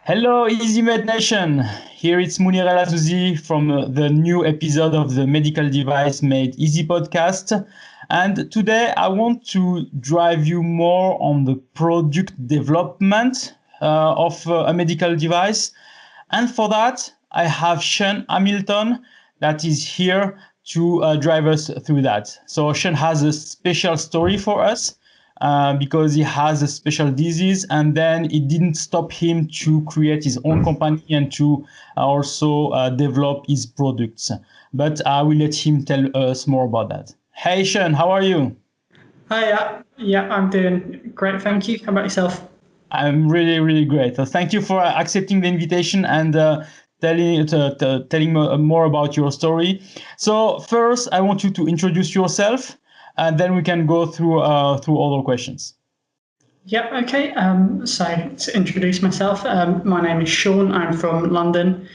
Hello, EasyMed Nation. Here it's Munir El Azouzi from the new episode of the Medical Device Made Easy podcast. And today I want to drive you more on the product development of a medical device. And for that, I have Sean Hamilton that is here to drive us through that. So Sean has a special story for us. Because he has a special disease, and then it didn't stop him to create his own company and to also develop his products. But I will let him tell us more about that. Hey, Sean, how are you? Hi, I'm doing great, thank you. How about yourself? I'm really, really great. Thank you for accepting the invitation and telling more about your story. So first, I want you to introduce yourself, and then we can go through all the questions. Yep, okay. So to introduce myself, my name is Sean. I'm from London,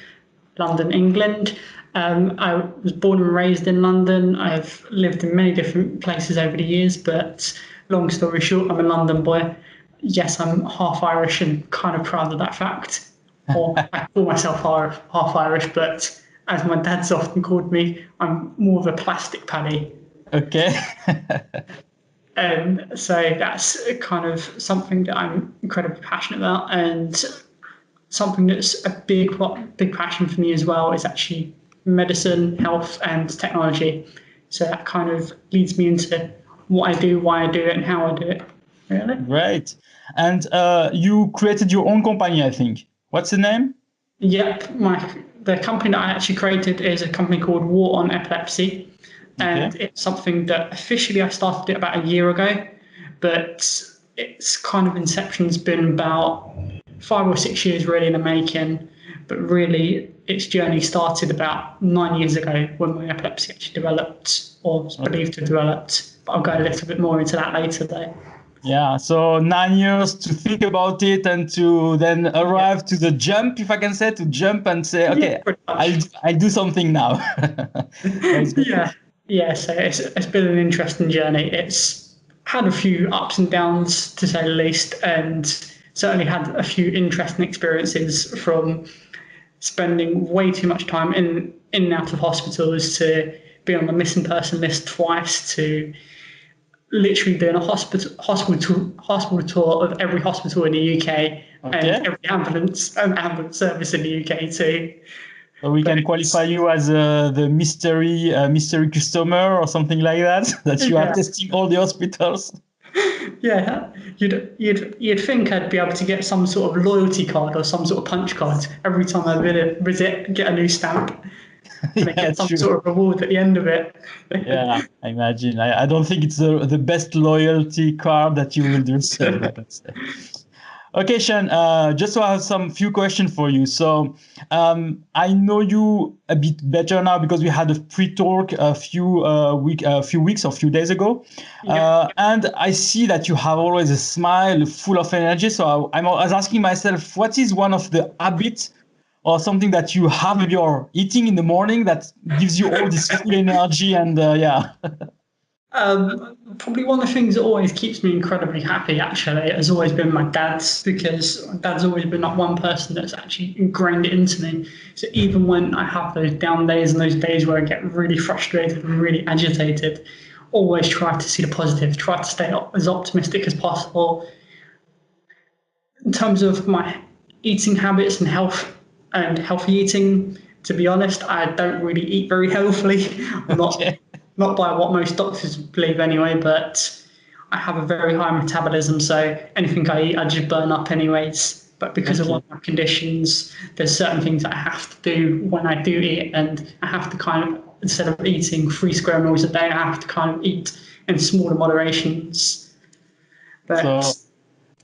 England. I was born and raised in London. I've lived in many different places over the years, but long story short, I'm a London boy. Yes, I'm half Irish and kind of proud of that fact. Or I call myself half Irish, but as my dad's often called me, I'm more of a plastic paddy. Okay. So that's kind of something that I'm incredibly passionate about, and something that's a big passion for me as well is actually medicine, health, and technology. So that kind of leads me into what I do, why I do it, and how I do it. Really. Right. And you created your own company, I think. What's the name? Yep. The company that I actually created is a company called War On Epilepsy. And it's something that officially I started it about a year ago, but its kind of inception's been about 5 or 6 years really in the making. But really, its journey started about 9 years ago when my epilepsy actually developed, or was believed to have developed. But I'll go a little bit more into that later though. Yeah, so 9 years to think about it and to then arrive to the jump, if I can say, to jump and say, okay, I'll do something now. Yeah, so it's been an interesting journey. It's had a few ups and downs, to say the least, and certainly had a few interesting experiences, from spending way too much time in and out of hospitals, to be on the missing person list twice, to literally doing a hospital tour of every hospital in the UK and every ambulance service in the UK too. So we can qualify you as the mystery customer or something like that. That you are testing all the hospitals. Yeah, you'd think I'd be able to get some sort of loyalty card or some sort of punch card every time I visit, get a new stamp, and get some sort of reward at the end of it. Yeah, I imagine. I don't think it's the best loyalty card that you will do. Okay, Sean, just so I have some few questions for you. So I know you a bit better now because we had a pre-talk a few days ago. And I see that you have always a smile full of energy. So I was asking myself, what is one of the habits or something that you have when you're eating in the morning that gives you all this full energy and Probably one of the things that always keeps me incredibly happy, actually, has always been my dad's, because dad's always been that one person that's actually ingrained it into me. So even when I have those down days and those days where I get really frustrated and really agitated, always try to see the positive, try to stay as optimistic as possible. In terms of my eating habits and health and healthy eating, to be honest, I don't really eat very healthily. Not by what most doctors believe anyway, but I have a very high metabolism, so anything I eat, I just burn up anyways. But because of one of my conditions, there's certain things that I have to do when I do eat, and I have to kind of, instead of eating 3 square meals a day, I have to kind of eat in smaller moderations.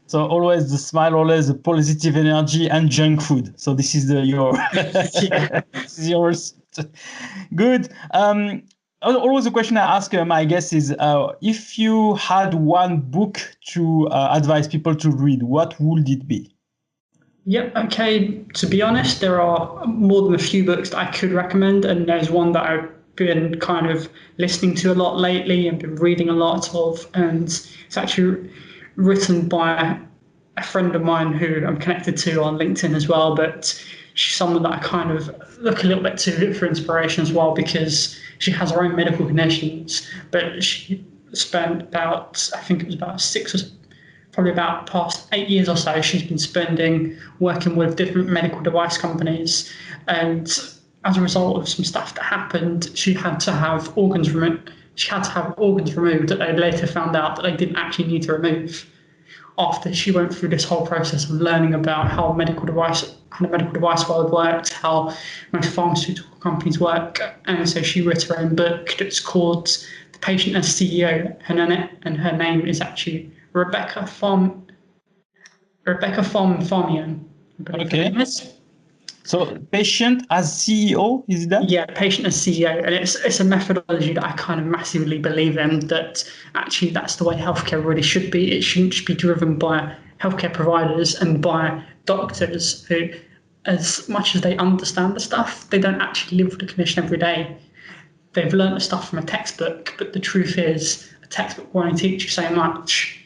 So always the smile, always the positive energy and junk food. So this is this is yours. Good. Always a question I ask my guests is, if you had one book to advise people to read, what would it be? Yep. Okay. To be honest, there are more than a few books that I could recommend, and there's one that I've been kind of listening to a lot lately and been reading a lot of, and it's actually written by a friend of mine who I'm connected to on LinkedIn as well, but she's someone that I kind of look a little bit to for inspiration as well, because she has her own medical conditions, but she spent about, I think it was about probably about past 8 years or so, she's been spending working with different medical device companies. And as a result of some stuff that happened, she had to have organs removed. She had to have organs removed that they later found out that they didn't actually need to remove, after she went through this whole process of learning about how the medical device world worked, how most pharmaceutical companies work. And so she wrote her own book that's called The Patient as CEO, and her name is actually Rebecca Farmian, I believe her name is. So patient as CEO, is that? Yeah, patient as CEO. And it's a methodology that I kind of massively believe in, that actually that's the way healthcare really should be. It shouldn't just be driven by healthcare providers and by doctors who, as much as they understand the stuff, they don't actually live with the condition every day. They've learned the stuff from a textbook, but the truth is a textbook will only teach you so much.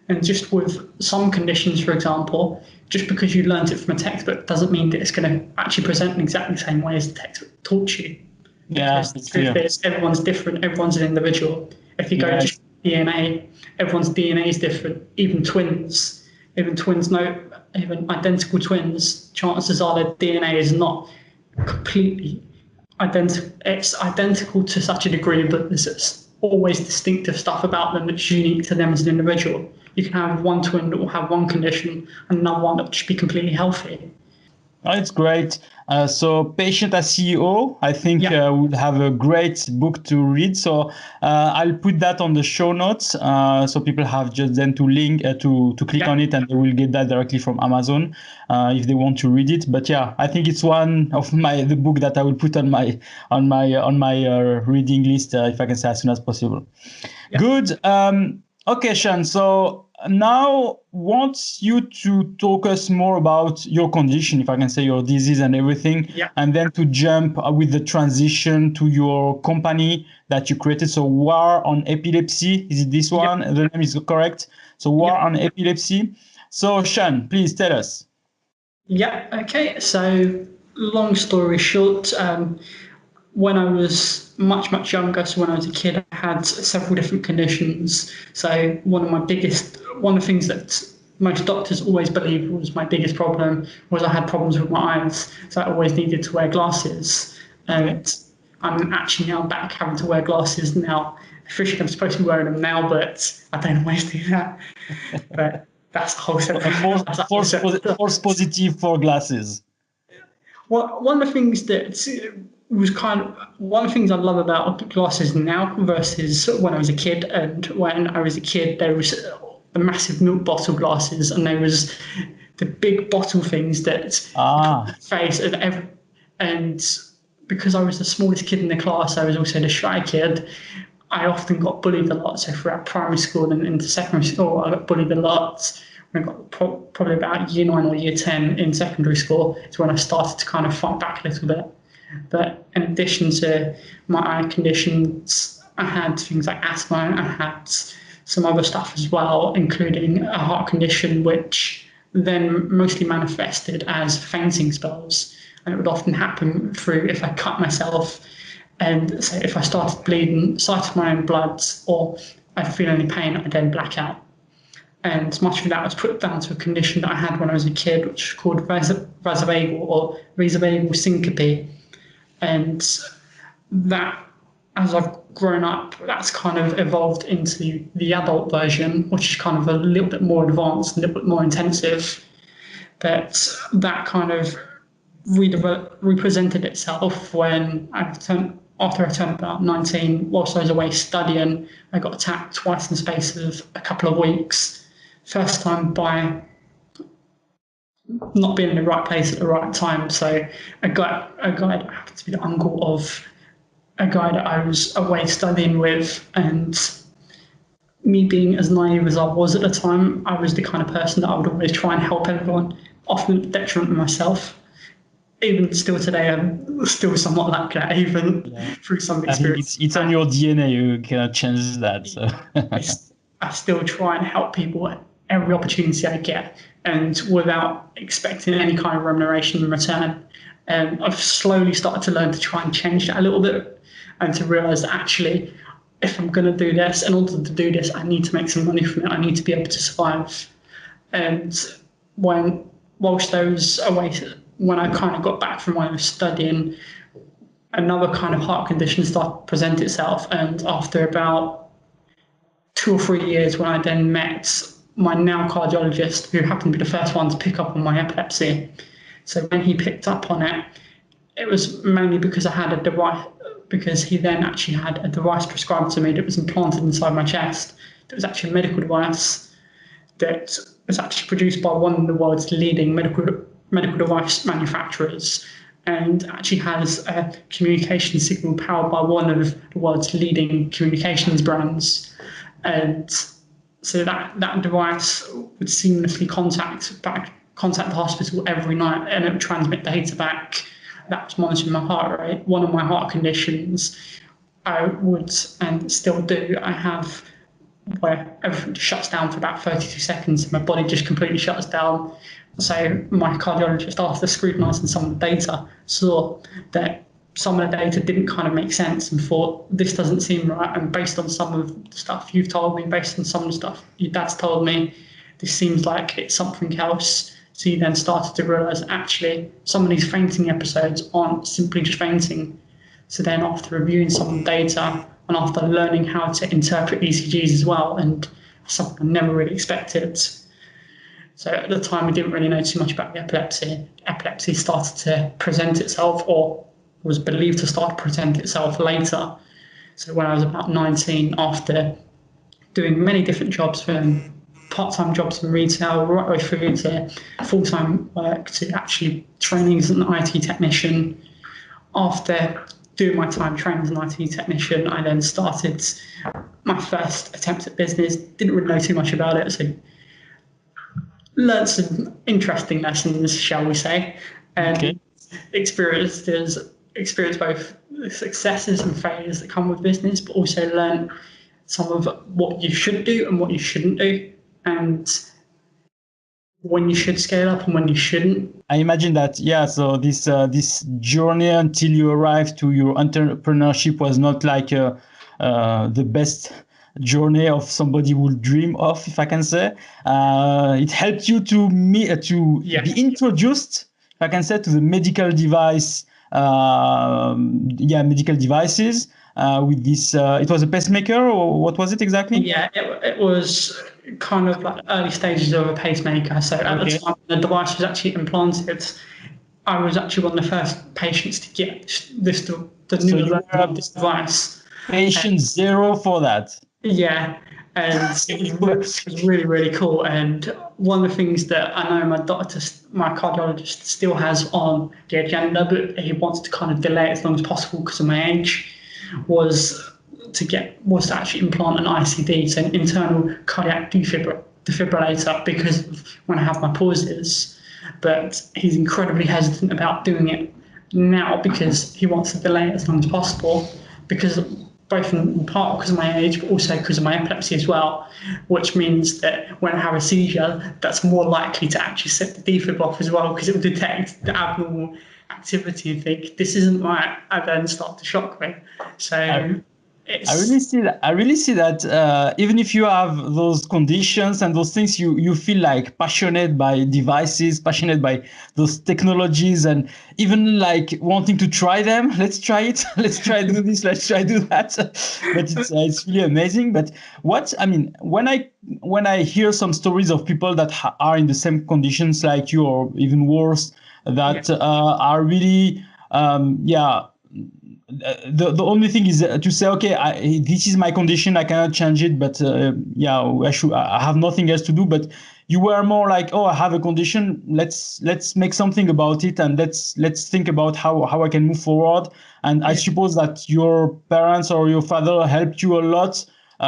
And just with some conditions, for example, just because you learned it from a textbook doesn't mean that it's going to actually present in exactly the same way as the textbook taught you. Yeah, because the truth is, everyone's different. Everyone's an individual. If you go to just DNA, everyone's DNA is different. Even identical twins, chances are their DNA is not completely identical. It's identical to such a degree, but there's always distinctive stuff about them that's unique to them as an individual. You can have one twin that will have one condition and another one that will just be completely healthy. Oh, it's great. So Patient as CEO, I think would have a great book to read. So I'll put that on the show notes, so people have just then to link to click on it, and they will get that directly from Amazon if they want to read it. But yeah, I think it's one of the book that I will put on my reading list, if I can say, as soon as possible. Yeah. Good. Okay, Sean. So now want you to talk us more about your condition, if I can say, your disease and everything, and then to jump with the transition to your company that you created. So War On Epilepsy, is it this one? The name is correct. So War On Epilepsy. So Sean, please tell us. Yeah, okay. So long story short, when I was much younger, so when I was a kid, I had several different conditions. So one of the things that most doctors always believed was my biggest problem was I had problems with my eyes. So I always needed to wear glasses. And I'm actually now back having to wear glasses now. Officially, I'm supposed to be wearing them now, but I don't always do that. But that's the whole set. False positive for glasses. Well, one of the things I love about glasses now versus when I was a kid. And when I was a kid, there was the massive milk bottle glasses, and there was the big bottle things that face and because I was the smallest kid in the class, I was also the shy kid. I often got bullied a lot. So throughout primary school and into secondary school, I got bullied a lot. When I got probably about year 9 or year 10 in secondary school, is when I started to kind of fight back a little bit. But in addition to my eye conditions, I had things like asthma. I had some other stuff as well, including a heart condition, which then mostly manifested as fainting spells. And it would often happen through if I cut myself, and so if I started bleeding, sight of my own blood, or I feel any pain, I then black out. And much of that was put down to a condition that I had when I was a kid, which is called vasovagal or vasovagal syncope. And that, as I've grown up, that's kind of evolved into the adult version, which is kind of a little bit more advanced, a little bit more intensive. But that kind of represented itself when after I turned about 19, whilst I was away studying. I got attacked twice in the space of a couple of weeks. First time by not being in the right place at the right time. So a guy that happened to be the uncle of a guy that I was away studying with, and me being as naive as I was at the time, I was the kind of person that I would always try and help everyone, often at the detriment of myself. Even still today, I'm still somewhat like that, even through some experience. It's on your DNA. You cannot change that. So I still try and help people every opportunity I get, and without expecting any kind of remuneration in return. I've slowly started to learn to try and change that a little bit, and to realize that actually, if I'm going to do this, in order to do this, I need to make some money from it. I need to be able to survive. And whilst I was away, when I kind of got back from when I was studying, another kind of heart condition started to present itself. And after about 2 or 3 years, when I then met my now cardiologist, who happened to be the first one to pick up on my epilepsy. So when he picked up on it, it was mainly because I had a device, because he then actually had a device prescribed to me that was implanted inside my chest. It was actually a medical device that was actually produced by one of the world's leading medical device manufacturers, and actually has a communication signal powered by one of the world's leading communications brands. And so that device would seamlessly contact the hospital every night, and it would transmit data back. That was monitoring my heart rate. One of my heart conditions, I would, and still do, I have where everything just shuts down for about 32 seconds. My body just completely shuts down. So my cardiologist, after scrutinising some of the data, saw that some of the data didn't kind of make sense, and thought, this doesn't seem right. And based on some of the stuff you've told me, based on some of the stuff your dad's told me, this seems like it's something else. So you then started to realise, actually, some of these fainting episodes aren't simply just fainting. So then after reviewing some of the data, and after learning how to interpret ECGs as well, and something I never really expected. So at the time, we didn't really know too much about the epilepsy. Epilepsy started to present itself, or was believed to start to present itself later. So when I was about 19, after doing many different jobs, from part-time jobs in retail, right way through to full-time work, to actually training as an IT technician. After doing my time training as an IT technician, I then started my first attempt at business. Didn't really know too much about it, so learned some interesting lessons, shall we say, and experienced both the successes and failures that come with business, but also learn some of what you should do and what you shouldn't do, and when you should scale up and when you shouldn't. I imagine that, yeah, so this journey until you arrived to your entrepreneurship was not like the best journey of somebody would dream of, if I can say. It helped you to be introduced, if I can say, to the medical device, medical devices with this. It was a pacemaker, or what was it exactly? Yeah, it was kind of like early stages of a pacemaker. So at the time the device was actually implanted, I was actually one of the first patients to get the new version of this device. Patient zero for that. Yeah, and it was really, really cool. And one of the things that I know my cardiologist still has on the agenda, but he wants to kind of delay it as long as possible because of my age, was to actually implant an ICD, so an internal cardiac defibrillator, because of when I have my pauses. But he's incredibly hesitant about doing it now because he wants to delay it as long as possible, because both in part because of my age, but also because of my epilepsy as well, which means that when I have a seizure, that's more likely to actually set the defib off as well, because it will detect the abnormal activity and think, this isn't right, and then start to shock me. So I really see that even if you have those conditions and those things, you feel like passionate by devices, passionate by those technologies, and even like wanting to try them. Let's try it. Let's try do this. Let's try do that. But it's really amazing. But when I hear some stories of people that are in the same conditions like you, or even worse, that are really the only thing is to say, okay, this is my condition, I cannot change it, but I have nothing else to do. But you were more like, oh, I have a condition, let's make something about it, and let's think about how I can move forward. And I suppose that your parents or your father helped you a lot, to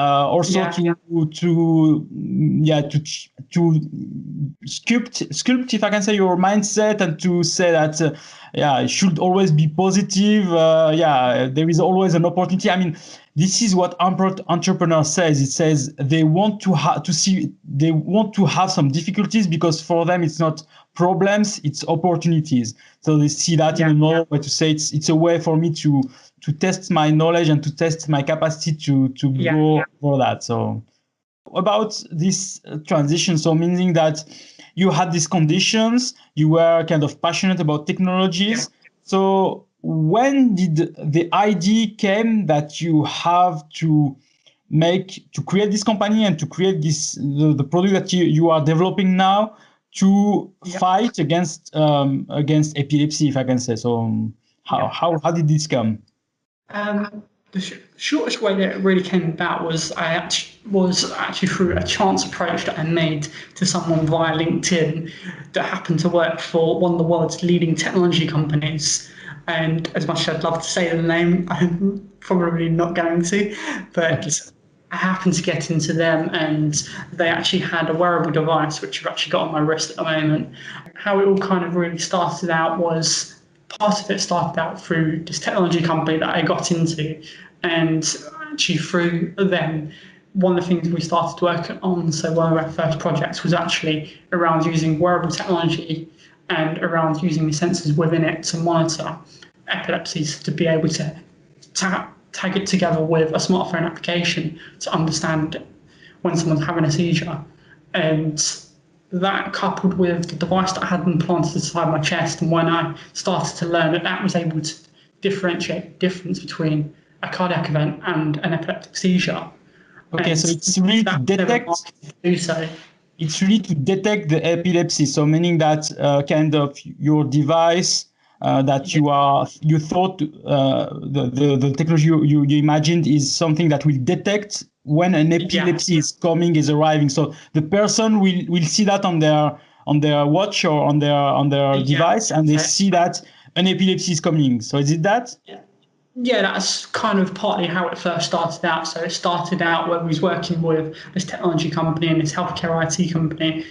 sculpt, if I can say, your mindset, and to say that it should always be positive. There is always an opportunity. I mean, this is what entrepreneur says. It says they want to have some difficulties because for them it's not problems, it's opportunities. So they see that in another way to say it's a way for me to test my knowledge and to test my capacity to go for that. So about this transition, so meaning that you had these conditions, you were kind of passionate about technologies. So when did the idea came that you have to create this company and to create the product that you are developing now to fight against epilepsy, if I can say so? How did this come? The shortest way that it really came about was actually through a chance approach that I made to someone via LinkedIn that happened to work for one of the world's leading technology companies. And as much as I'd love to say the name, I'm probably not going to, but I happened to get into them, and they actually had a wearable device, which I've actually got on my wrist at the moment. How it all kind of really started out was, part of it started out through this technology company that I got into, and actually through them, one of the things we started working on, so one of our first projects was actually around using wearable technology and around using the sensors within it to monitor epilepsies, to be able to tag it together with a smartphone application to understand when someone's having a seizure. And that, coupled with the device that I had implanted inside my chest, and when I started to learn that was able to differentiate the difference between a cardiac event and an epileptic seizure. Okay, so it's really to detect. It's really to detect the epilepsy. So meaning that kind of your device that you thought the technology you imagined is something that will detect when an epilepsy is arriving. So the person will see that on their watch or on their device, and they see that an epilepsy is coming. So is it that? Yeah, that's kind of partly how it first started out. So it started out when we was working with this technology company and this healthcare IT company,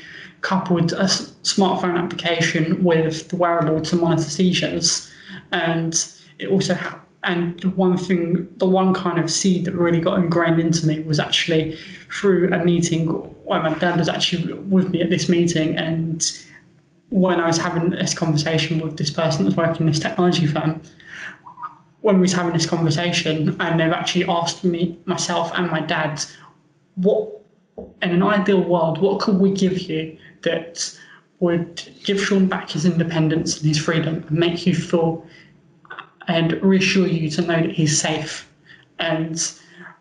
coupled a smartphone application with the wearable to monitor seizures. And it also and the one kind of seed that really got ingrained into me was actually through a meeting where my dad was actually with me at this meeting, and when I was having this conversation with this person that was working in this technology firm, when we was having this conversation, and they've actually asked me, myself and my dad, what, in an ideal world, what could we give you that would give Sean back his independence and his freedom and make you feel and reassure you to know that he's safe? And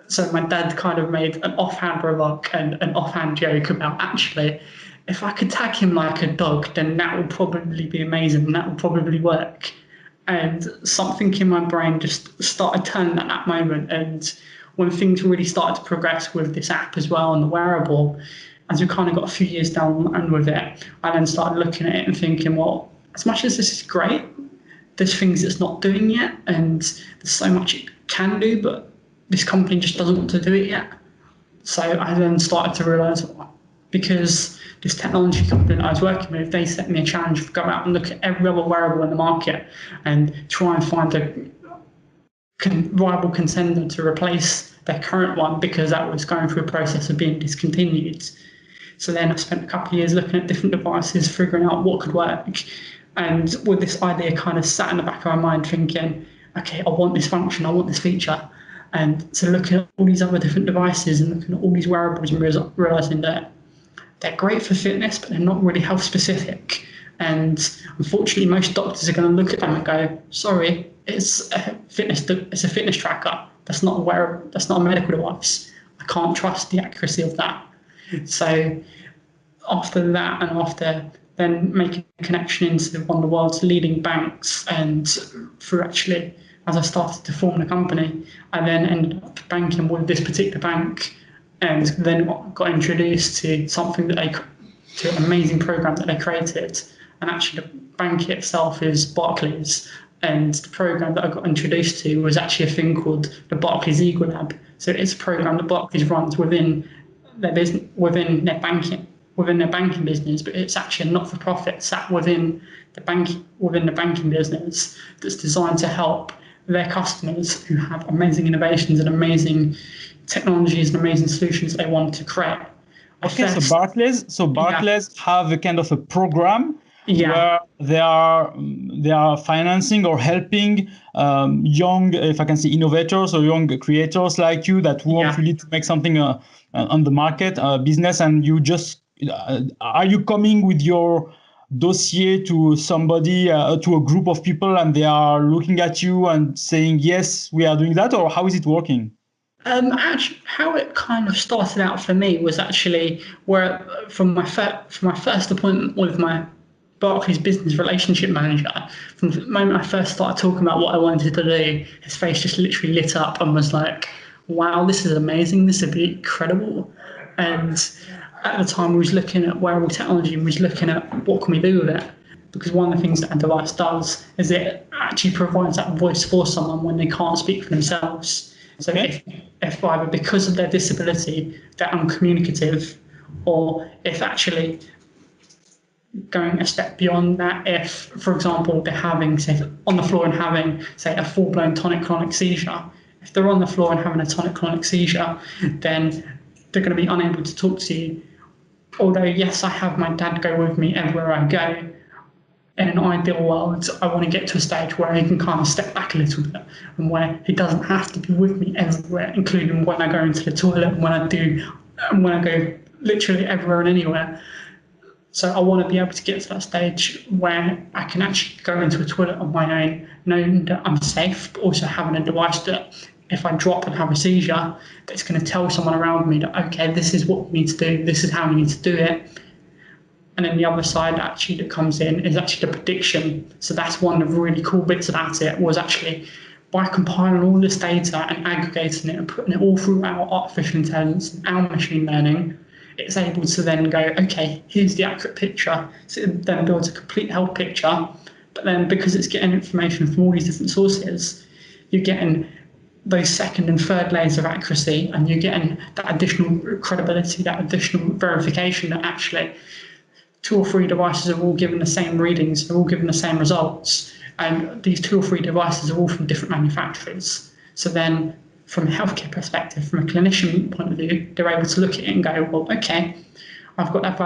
so my dad kind of made an offhand remark and an offhand joke about, actually, if I could tag him like a dog, then that would probably be amazing and that would probably work. And something in my brain just started turning at that moment. And when things really started to progress with this app as well and the wearable, as we kind of got a few years down the line with it, I then started looking at it and thinking, well, as much as this is great, there's things it's not doing yet, and there's so much it can do, but this company just doesn't want to do it yet. So I then started to realise, because this technology company that I was working with, they set me a challenge to go out and look at every other wearable in the market and try and find a viable contender to replace their current one, because that was going through a process of being discontinued. So then I spent a couple of years looking at different devices, figuring out what could work. And with this idea kind of sat in the back of my mind thinking, okay, I want this function, I want this feature. And to look at all these other different devices and looking at all these wearables and realising that they're great for fitness, but they're not really health specific. And unfortunately, most doctors are going to look at them and go, sorry, it's a fitness tracker. That's not a wearable, that's not a medical device. I can't trust the accuracy of that. So after that, and after then making a connection into one of the world's leading banks, and through actually, as I started to form the company, I then ended up banking with this particular bank, and then got introduced to something to an amazing program that they created. And actually the bank itself is Barclays, and the program that I got introduced to was actually a thing called the Barclays Eagle Lab. So it's a program that Barclays runs within their business, within their banking business, but it's actually a not-for-profit sat within the banking business that's designed to help their customers who have amazing innovations and amazing technologies and amazing solutions they want to create. Okay, so Barclays have a kind of a program Yeah. where they are financing or helping young, if I can say, innovators or young creators like you that want really to make something on the market, business, and you just are you coming with your dossier to somebody, to a group of people, and they are looking at you and saying, yes, we are doing that, or how is it working? Actually, how it kind of started out for me was actually where from my first appointment with my Barclays business relationship manager. From the moment I first started talking about what I wanted to do, his face just literally lit up and was like, "Wow, this is amazing! This would be incredible!" And at the time, we was looking at wearable technology and we was looking at what can we do with it. Because one of the things that a device does is it actually provides that voice for someone when they can't speak for themselves. So if either because of their disability they're uncommunicative, or if actually going a step beyond that, if, for example, they're having, say, on the floor and having, say, a full-blown tonic-clonic seizure, if they're on the floor and having a tonic-clonic seizure, then they're going to be unable to talk to you. Although, yes, I have my dad go with me everywhere I go, in an ideal world, I want to get to a stage where he can kind of step back a little bit and where he doesn't have to be with me everywhere, including when I go into the toilet and when I go literally everywhere and anywhere. So I want to be able to get to that stage where I can actually go into a toilet on my own, knowing that I'm safe, but also having a device that if I drop and have a seizure, that's going to tell someone around me that, okay, this is what we need to do, this is how we need to do it. And then the other side actually that comes in is actually the prediction. So that's one of the really cool bits about it, was actually by compiling all this data and aggregating it and putting it all through our artificial intelligence and our machine learning, it's able to then go, okay, here's the accurate picture. So it then builds a complete health picture. But then because it's getting information from all these different sources, you're getting those second and third layers of accuracy, and you're getting that additional credibility, that additional verification that actually 2 or 3 devices are all given the same readings, they're all given the same results, and these 2 or 3 devices are all from different manufacturers. So then from a healthcare perspective, from a clinician point of view, they're able to look at it and go, well, okay, I've got that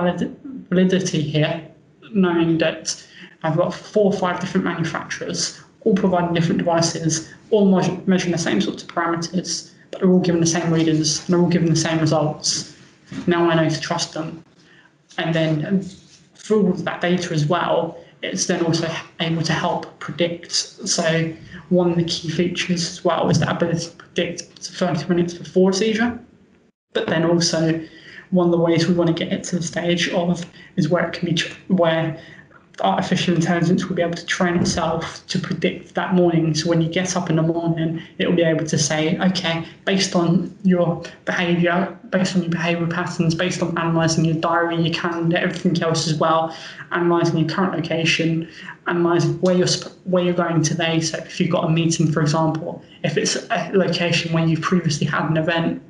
validity here, knowing that I've got 4 or 5 different manufacturers, all providing different devices, all measuring the same sorts of parameters, but they're all given the same readings, and they're all given the same results. Now I know to trust them. And then through all of that data as well, it's then also able to help predict. So one of the key features as well is the ability to predict 30 minutes before a seizure. But then also one of the ways we want to get it to the stage of is where it can be, where artificial intelligence will be able to train itself to predict that morning. So when you get up in the morning, it will be able to say, okay, based on your behaviour, based on your behavioural patterns, based on analysing your diary, your calendar, everything else as well, analysing your current location, analysing where you're going today. So if you've got a meeting, for example, if it's a location where you've previously had an event,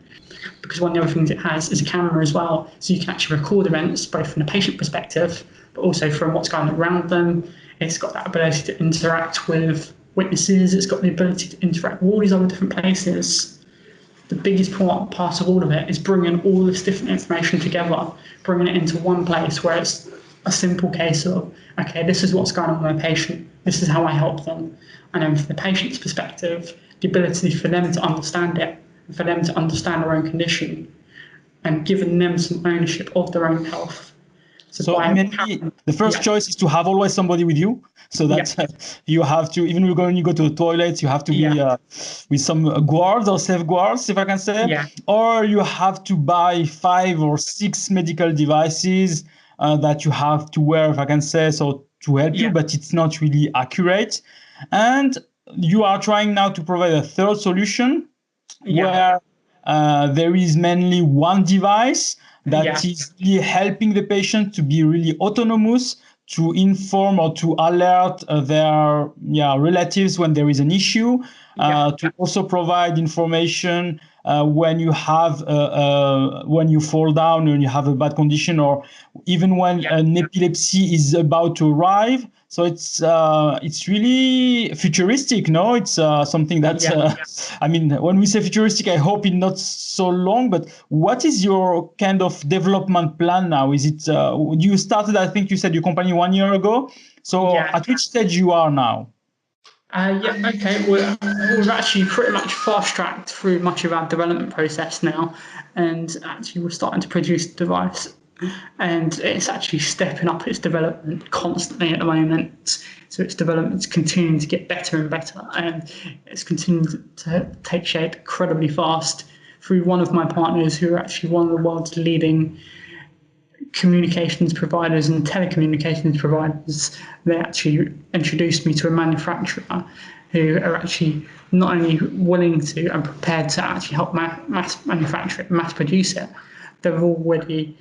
because one of the other things it has is a camera as well, so you can actually record events both from the patient perspective but also from what's going on around them. It's got that ability to interact with witnesses, it's got the ability to interact with all these other different places. The biggest part of all of it is bringing all this different information together, bringing it into one place where it's a simple case of, okay, this is what's going on with my patient, this is how I help them. And then from the patient's perspective, the ability for them to understand it, for them to understand their own condition, and giving them some ownership of their own health. So mainly, the first choice is to have always somebody with you, so that you have to, even when you go to the toilet, you have to be with some guards or safeguards, if I can say, or you have to buy 5 or 6 medical devices that you have to wear, if I can say, so to help you, but it's not really accurate. And you are trying now to provide a third solution where there is mainly one device that is really helping the patient to be really autonomous, to inform or to alert their relatives when there is an issue, to also provide information when you have when you fall down and you have a bad condition, or even when an epilepsy is about to arrive, So it's really futuristic, no? It's something that I mean, when we say futuristic, I hope it's not so long. But what is your kind of development plan now? Is it you started? I think you said your company 1 year ago. So at which stage you are now? Okay. We've actually pretty much fast-tracked through much of our development process now, and actually we're starting to produce the device, and it's actually stepping up its development constantly at the moment. So its development's continuing to get better and better, and it's continuing to take shape incredibly fast through one of my partners, who are actually one of the world's leading communications providers and telecommunications providers. They actually introduced me to a manufacturer who are actually not only willing to and prepared to actually help mass manufacture it, mass produce it. They're already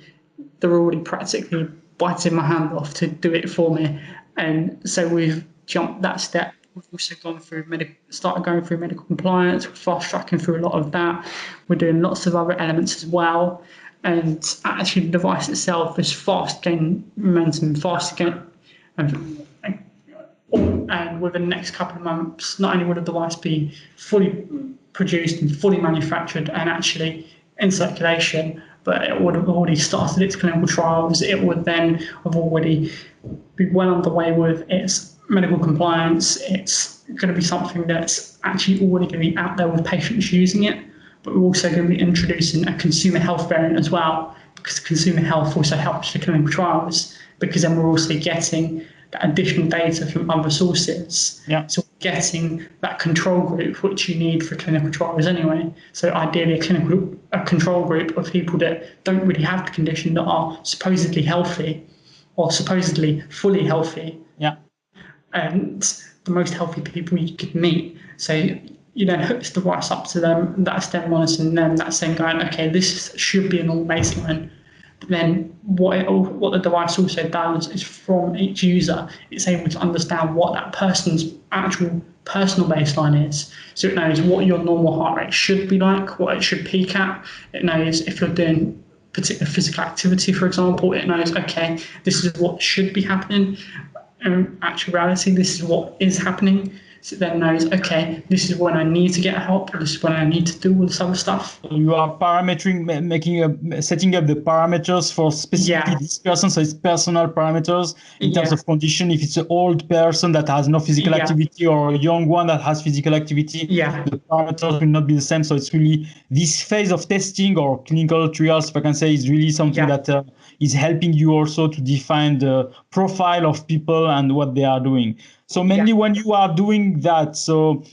practically biting my hand off to do it for me, and so we've jumped that step. We've also started going through medical compliance. We're fast tracking through a lot of that. We're doing lots of other elements as well. And actually, the device itself is fast gaining momentum, and within the next couple of months, not only will the device be fully produced and fully manufactured and actually in circulation, but it would have already started its clinical trials. It would then have already be well underway with its medical compliance. It's going to be something that's actually already going to be out there with patients using it. But we're also going to be introducing a consumer health variant as well, because consumer health also helps the clinical trials, because then we're also getting that additional data from other sources. So we're getting that control group, which you need for clinical trials anyway. So ideally a control group of people that don't really have the condition, that are supposedly healthy or supposedly fully healthy. And the most healthy people you could meet. So you then hook the device up to them, that's then monitoring them, that's then going, okay, this should be a normal baseline. But then what the device also does is, from each user, it's able to understand what that person's actual personal baseline is. So it knows what your normal heart rate should be like, what it should peak at. It knows if you're doing particular physical activity, for example, it knows, okay, this is what should be happening. In actuality, this is what is happening. So it then knows, okay, this is when I need to get help, or this is when I need to do all this other stuff. You are parametering, setting up the parameters for specifically this person. So it's personal parameters in terms of condition. If it's an old person that has no physical activity, or a young one that has physical activity, the parameters will not be the same. So it's really this phase of testing or clinical trials, if I can say, is really something that is helping you also to define the profile of people and what they are doing. So mainly when you are doing that, so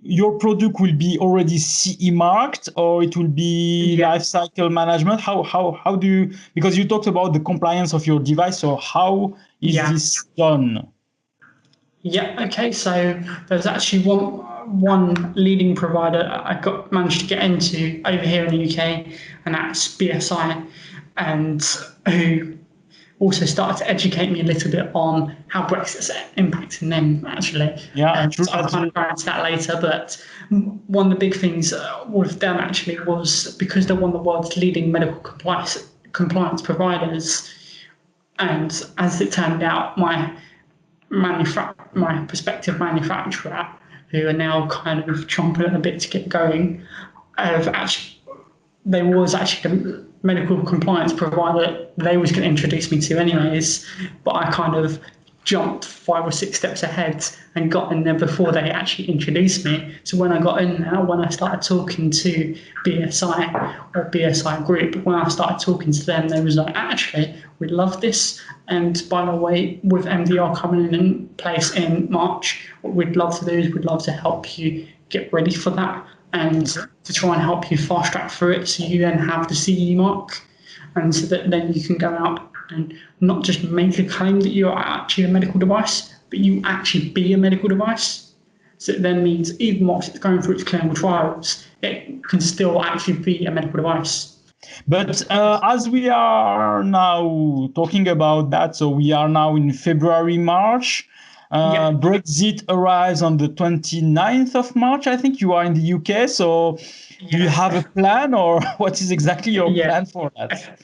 your product will be already CE marked, or it will be life cycle management? How do you, because you talked about the compliance of your device, so how is this done? Okay, so there's actually one leading provider I managed to get into over here in the UK, and that's BSI, and who also started to educate me a little bit on how Brexit's impacting them, actually. I'll kind of go into that later, but one of the big things with them actually was, because they're one of the world's leading medical compliance providers, and as it turned out, my prospective manufacturer, who are now kind of chomping at the bit to get going, they was actually the medical compliance provider they was going to introduce me to anyways, but I kind of jumped 5 or 6 steps ahead and got in there before they actually introduced me. So when I got in there, when I started talking to BSI or BSI Group, when I started talking to them, they was like, actually, we love this. And by the way, with MDR coming in place in March, what we'd love to do is we'd love to help you get ready for that, and to try and help you fast track through it, so you then have the CE mark, and so that then you can go out and not just make a claim that you're actually a medical device, but you actually be a medical device. So it then means even whilst it's going through its clinical trials, it can still actually be a medical device. But as we are now talking about that, so we are now in February, March. Brexit arrives on the 29th of March. I think you are in the UK. So do you have a plan, or what is exactly your plan for that?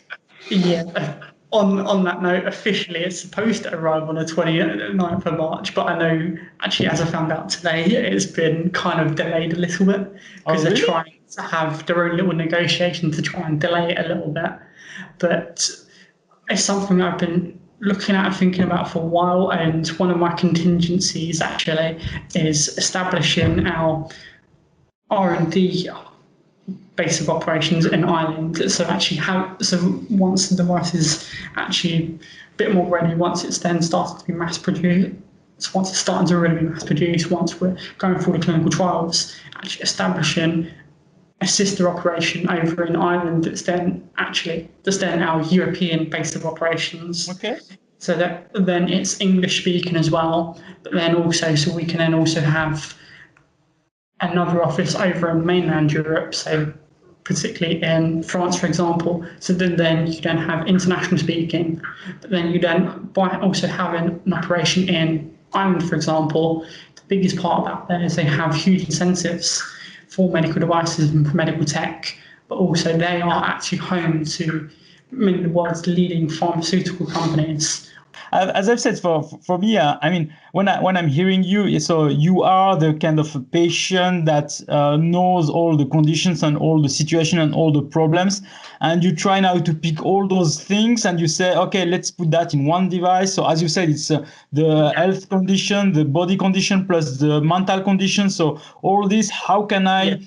on that note, officially it's supposed to arrive on the 29th of March, but I know actually, as I found out today, it's been kind of delayed a little bit because they're trying to have their own little negotiation to try and delay it a little bit. But it's something I've been looking at and thinking about for a while, and one of my contingencies actually is establishing our R&D base of operations in Ireland. So once the device is actually a bit more ready, once it's then started to be mass produced, once it's starting to really be mass produced, once we're going through the clinical trials, actually establishing a sister operation over in Ireland that's then our European base of operations. Okay. So that then it's English speaking as well, but then also so we can then also have another office over in mainland Europe, so particularly in France, for example. So then you then have international speaking, but then you then by also having an operation in Ireland, for example, the biggest part about that is they have huge incentives for medical devices and for medical tech, but also they are actually home to many of the world's leading pharmaceutical companies. As I've said, for me, I mean, when I'm hearing you, so you are the kind of patient that knows all the conditions and all the situation and all the problems, and you try now to pick all those things, and you say, okay, let's put that in one device. So as you said, it's the health condition, the body condition, plus the mental condition. So all this, how can I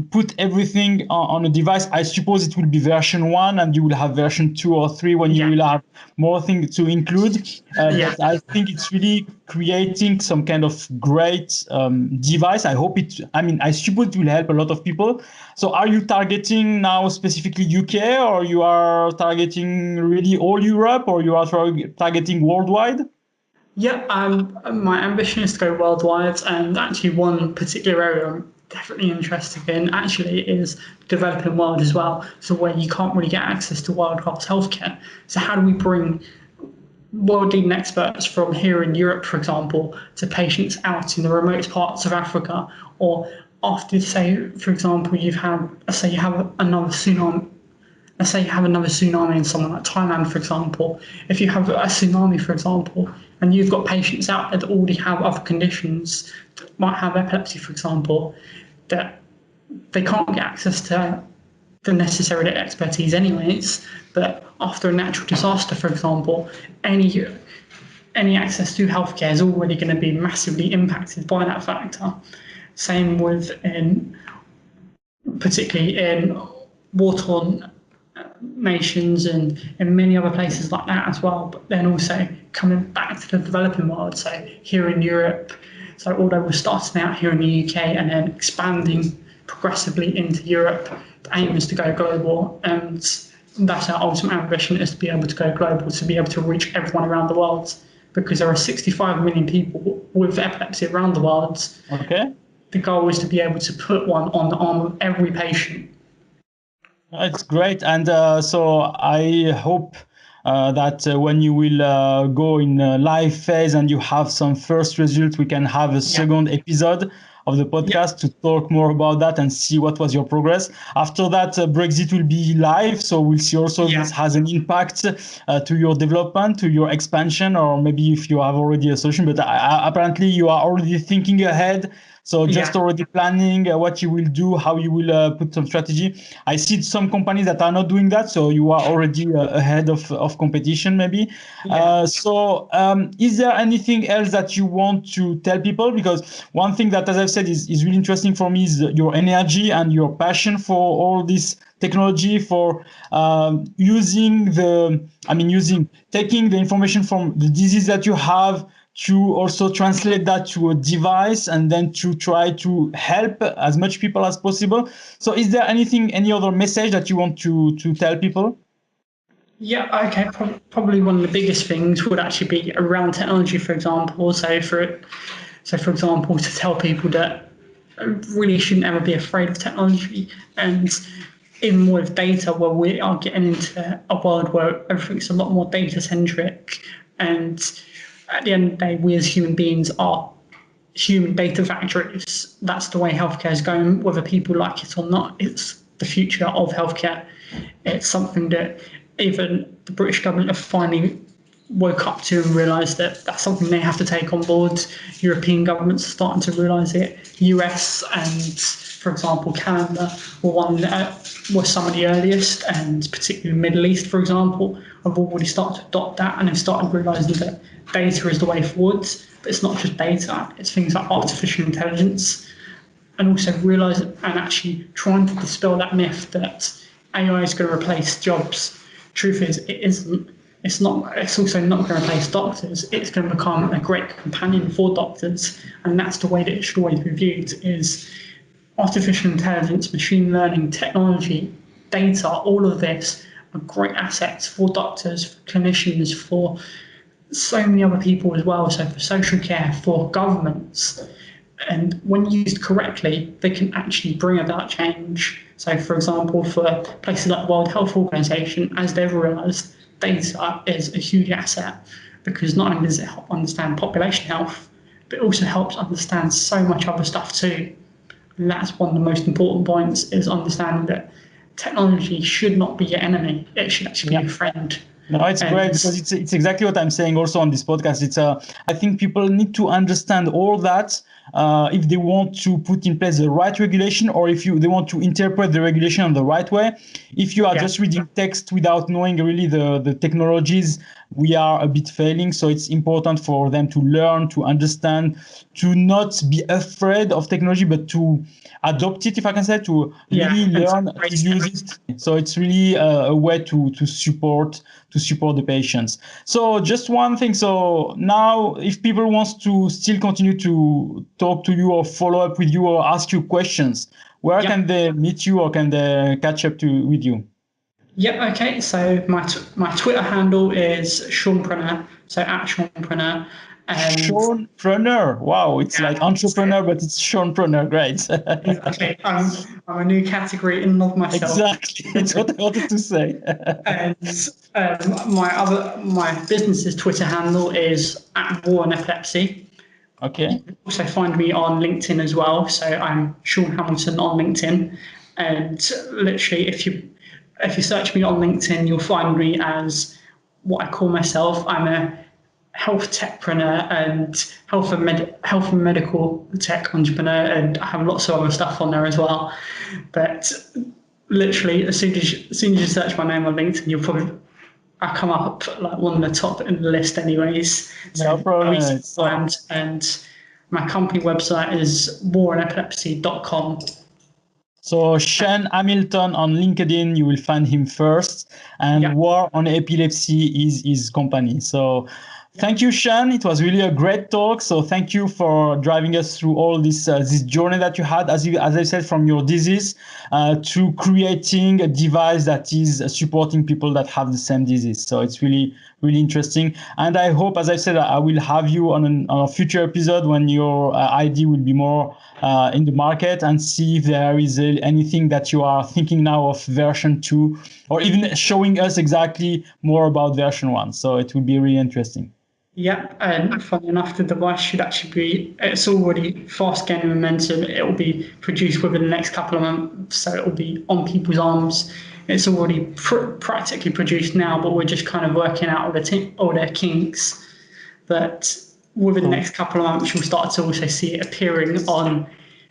put everything on a device? I suppose it will be version 1 and you will have version 2 or 3 when you will have more things to include. But I think it's really creating some kind of great device. I suppose it will help a lot of people. So are you targeting now specifically UK, or you are targeting really all Europe, or you are targeting worldwide? Yeah, my ambition is to go worldwide, and actually one particular area I'm definitely interested in actually is the developing world as well, so where you can't really get access to world-class healthcare. So how do we bring world-leading experts from here in Europe, for example, to patients out in the remote parts of Africa, or after, say, for example, you have another tsunami. Let's say you have another tsunami in somewhere like Thailand, for example. If you have a tsunami, for example, and you've got patients out there that already have other conditions, that might have epilepsy, for example, that they can't get access to the necessary expertise anyways, but after a natural disaster, for example, any access to healthcare is already going to be massively impacted by that factor. Same with particularly in war-torn nations and in many other places like that as well, but then also coming back to the developing world, so here in Europe. So although we're starting out here in the UK and then expanding progressively into Europe, the aim is to go global, and that's our ultimate ambition, is to be able to go global, to be able to reach everyone around the world, because there are 65 million people with epilepsy around the world. Okay. The goal is to be able to put one on the arm of every patient. It's great. And so I hope that when you will go in live phase and you have some first results, we can have a second episode of the podcast to talk more about that and see what was your progress. After that, Brexit will be live, so we'll see also if this has an impact to your development, to your expansion, or maybe if you have already a solution. But apparently you are already thinking ahead. So just already planning what you will do, how you will put some strategy. I see some companies that are not doing that, so you are already ahead of competition maybe. So is there anything else that you want to tell people? Because one thing that, as I've said, is really interesting for me is your energy and your passion for all this technology, for taking the information from the disease that you have, to also translate that to a device and then to try to help as much people as possible. So is there any other message that you want to tell people? Yeah, okay. Probably one of the biggest things would actually be around technology, for example. So for example, to tell people that really shouldn't ever be afraid of technology, and even more with data, where we are getting into a world where everything's a lot more data centric, and at the end of the day, we as human beings are human data factories. That's the way healthcare is going, whether people like it or not. It's the future of healthcare. It's something that even the British government have finally woke up to and realised that that's something they have to take on board. European governments are starting to realise it. US and, for example, Canada were some of the earliest, and particularly Middle East, for example, have already started to adopt that and have started realising that data is the way forwards. But it's not just data, it's things like artificial intelligence, and also realise and actually trying to dispel that myth that AI is going to replace jobs. Truth is, it isn't. It's not. It's also not going to replace doctors. It's going to become a great companion for doctors, and that's the way that it should always be viewed: is artificial intelligence, machine learning, technology, data. All of this are great assets for doctors, for clinicians, for so many other people as well. So for social care, for governments, and when used correctly, they can actually bring about change. So, for example, for places like the World Health Organization, as they've realised, data is a huge asset, because not only does it help understand population health, but it also helps understand so much other stuff too. And that's one of the most important points, is understanding that technology should not be your enemy. It should actually be a friend. No, it's great, because it's exactly what I'm saying also on this podcast. I think people need to understand all that if they want to put in place the right regulation, or if they want to interpret the regulation in the right way. If you are just reading text without knowing really the technologies, we are a bit failing. So it's important for them to learn, to understand, to not be afraid of technology, but to adopt it, if I can say, to really learn to use it. So it's really a way to support the patients. So just one thing. So now, if people wants to still continue to talk to you or follow up with you or ask you questions, where can they meet you, or can they catch up with you? Yep. Okay. So my Twitter handle is Seanpreneur. So at Seanpreneur. Seanpreneur. Wow, it's like entrepreneur, but it's Seanpreneur. Great. Exactly. I'm a new category in and of myself. Exactly. That's what I wanted to say. And my business's Twitter handle is at War On Epilepsy. Okay. You can also find me on LinkedIn as well. So I'm Sean Hamilton on LinkedIn. And literally, if you search me on LinkedIn, you'll find me as what I call myself. I'm a health techpreneur and health and medical tech entrepreneur, and I have lots of other stuff on there as well. But literally, as soon as you search my name on LinkedIn, I come up like one of the top in the list anyways. No problem. And my company website is waronepilepsy.com. So Sean Hamilton on LinkedIn, you will find him first, and War On Epilepsy is his company. So thank you, Sean. It was really a great talk. So thank you for driving us through all this journey that you had, as I said, from your disease to creating a device that is supporting people that have the same disease. So it's really, really interesting. And I hope, as I said, I will have you on a future episode when your ID will be more in the market, and see if there is anything that you are thinking now of version 2, or even showing us exactly more about version 1. So it will be really interesting. Yeah, and funny enough, the device should actually it's already fast gaining momentum. It will be produced within the next couple of months, so it will be on people's arms. It's already practically produced now, but we're just kind of working out all their kinks. But within the next couple of months, you'll start to also see it appearing on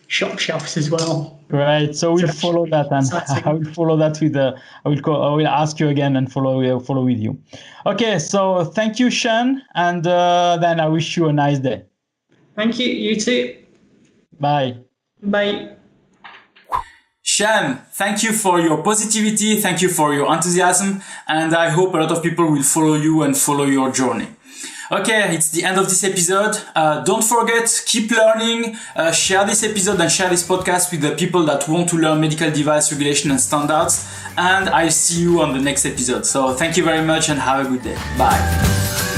shop shelves as well. Right. So we'll follow that, and I will follow that with I will ask you again and follow with you. Okay. So thank you, Sean, and then I wish you a nice day. Thank you. You too. Bye. Bye. Sean, thank you for your positivity. Thank you for your enthusiasm, and I hope a lot of people will follow you and follow your journey. Okay, it's the end of this episode. Don't forget, keep learning, share this episode and share this podcast with the people that want to learn medical device regulation and standards. And I'll see you on the next episode. So thank you very much and have a good day. Bye.